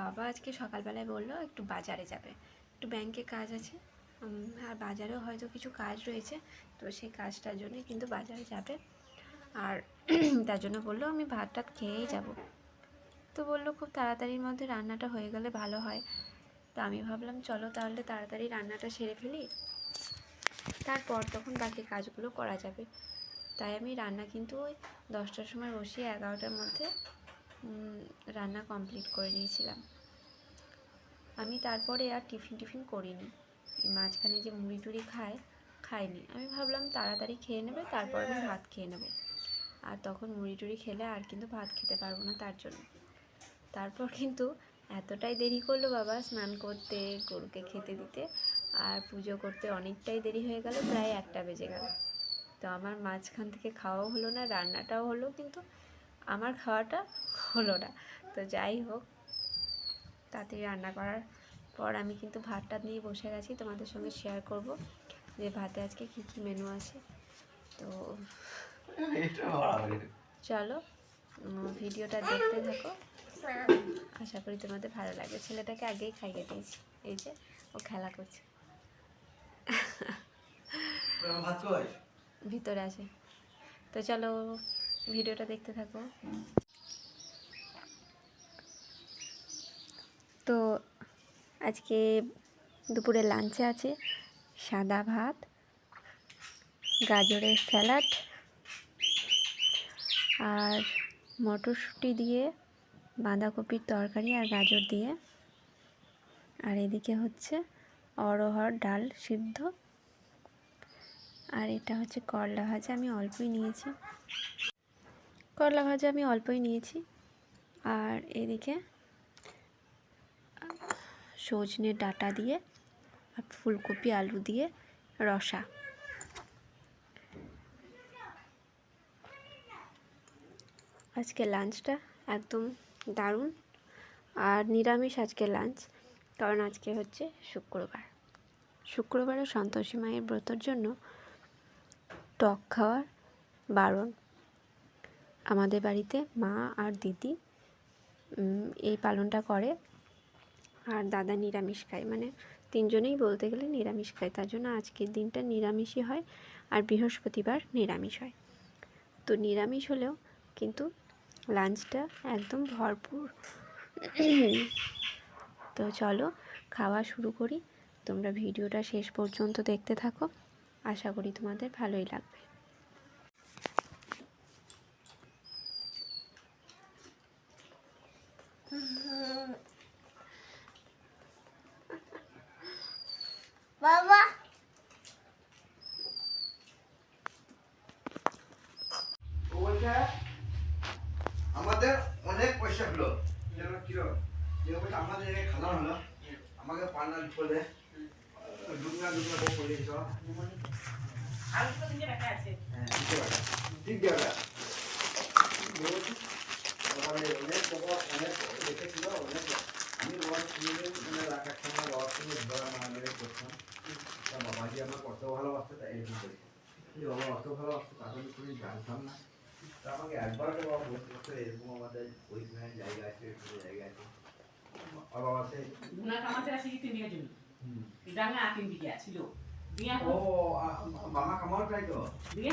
বাবা আজকে সকালবেলায় বললো একটু বাজারে যাবে, একটু ব্যাংকে কাজ আছে, আর বাজারেও হয়তো কিছু কাজ রয়েছে, তো সেই কাজটার জন্য কিন্তু বাজারে যাবে। আর তার জন্য বললো আমি ভাত টাত খেয়েই যাব। তো বললো খুব তাড়াতাড়ির মধ্যে রান্নাটা হয়ে গেলে ভালো হয়। তো আমি ভাবলাম চলো তাহলে তাড়াতাড়ি রান্নাটা সেরে ফেলি, তারপর তখন বাকি কাজগুলো করা যাবে। তাই আমি রান্না কিন্তু ওই 10টার সময় বসিয়ে 11টার মধ্যে রান্না কমপ্লিট করে নিয়েছিলাম। আমি তারপরে আর টিফিন করিনি, মাঝখানে যে মুড়ি টুড়ি খাইনি। আমি ভাবলাম তাড়াতাড়ি খেয়ে নেবে, তারপর আমি ভাত খেয়ে নেব। আর তখন মুড়ি টুড়ি খেলে আর কিন্তু ভাত খেতে পারবো না, তার জন্য। তারপর কিন্তু এতটাই দেরি করলো বাবা স্নান করতে, গরুকে খেতে দিতে আর পুজো করতে, অনেকটাই দেরি হয়ে গেল, প্রায় 1টা বেজে গেল। তো আমার মাঝখান থেকে খাওয়াও হলো না, রান্নাটাও হলো, কিন্তু আমার খাওয়াটা হলো না। তো যাই হোক, তাড়াতাড়ি রান্না করার পর আমি কিন্তু ভাতটা নিয়ে বসে গেছি, তোমাদের সঙ্গে শেয়ার করব যে ভাতে আজকে কী কী মেনু আছে। তো চলো ভিডিওটা দেখতে থাকো, আশা করি তোমাদের ভালো লাগবে। ছেলেটাকে আগেই খাইয়ে দিয়েছি, এই যে ও খেলা করছে, ভিতরে আছে। তো চলো ভিডিওটা দেখতে থাকো। তো আজকে দুপুরে লাঞ্চে আছে সাদা ভাত, গাজরের স্যালাড আর মটরশুঁটি দিয়ে বাঁধাকপির তরকারি আর গাজর দিয়ে, আর এদিকে হচ্ছে অরহর ডাল সিদ্ধ, আর এটা হচ্ছে করলা ভাজা। আমি অল্পই নিয়েছি। আর এদিকে সজনে ডাঁটা দিয়ে আর ফুলকপি আলু দিয়ে রসা। আজকে লাঞ্চটা একদম দারুণ। আর নিরামিষ আজকে লাঞ্চ, কারণ আজকে হচ্ছে শুক্রবারে সন্তোষী মায়ের ব্রতর জন্য টক খাওয়ার বারণ। আমাদের বাড়িতে মা আর দিদি এই পালনটা করে, আর দাদা নিরামিষ খায়, মানে 3জনেই বলতে গেলে নিরামিষ খায়। তার জন্য আজকের দিনটা নিরামিষই হয়, আর বৃহস্পতিবার নিরামিষ হয়। তো নিরামিষ হলেও কিন্তু লাঞ্চটা একদম ভরপুর। তো চলো খাওয়া শুরু করি, তোমরা ভিডিওটা শেষ পর্যন্ত দেখতে থাকো, আশা করি তোমাদের ভালোই লাগবে। বাবা আমাদের অনেক পয়সা হলো, আমাদের খানা হলো, আমাকে পান্না বলে দুগনা করে দিছ। আর তো দিকে রাখা আছে, হ্যাঁ ঠিক আছে। অনেক বাবা অনেক দেখেছিল, অনেক আমি রড কিনে মানে রাখার সময় রড কিনে ধরা মারামারি করতাম। তা বাবাজি আমার কত ভালোবাসতো, তাই এরকম করেছে। বাবা অত ভালোবাসতো তাহলে আমি জানতাম না। তা আমাকে একবার বাবা বলতে এরকম আমাদের ওইখানে জায়গা আছে, ওইখানে জায়গা আছে। আর বাবা সেই গুনা কামাতে আসি কি তিন দিনের জন্য ডাঙ্গা তিন দিকে ছিল দিয়া ও মামা কামাও তাই তো দিয়ে